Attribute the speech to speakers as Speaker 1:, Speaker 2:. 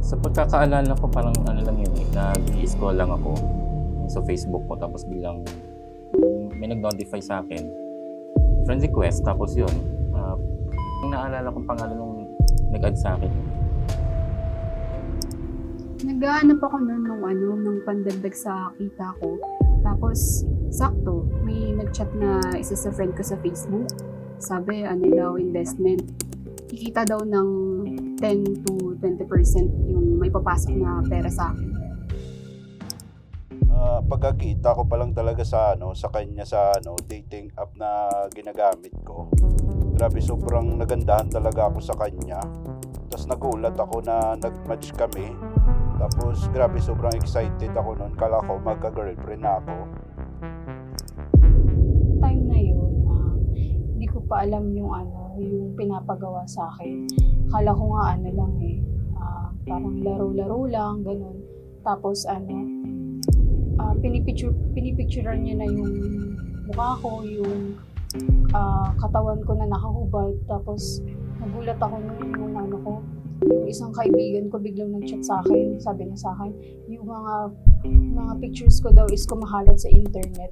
Speaker 1: Sa pagkakaalala ko parang ano lang yun, nag-i-scroll lang ako sa Facebook ko tapos biglang may nag-notify sa'kin, friend request tapos yun, ang naalala kong pangalan nung nag-add sa'kin.
Speaker 2: Naghahanap ako nun nung pandagdag sa kita ko. Tapos, sakto, may nag-chat na isa sa friend ko sa Facebook. Sabi, ano daw, investment. Kikita daw ng 10 to 20% yung may papasok na pera sa akin.
Speaker 3: Pagkakita ko pa lang talaga sa kanya sa dating app na ginagamit ko. Grabe, sobrang nagandahan talaga ako sa kanya. Tapos nagulat ako na nag-match kami. Tapos grabe, sobrang excited ako noon. Kala ko magka-girlfriend na ako.
Speaker 2: Time na yun, hindi ko pa alam yung pinapagawa sa akin. Akala ko nga lang parang laro-laro lang, ganun. Tapos pinipicturean niya na yung mukha ko, yung katawan ko na nakahubad. Tapos nagulat ako yung yung isang kaibigan ko biglang nag-chat sa akin. Sabi niya sa akin, yung mga pictures ko daw is kumakalat sa internet.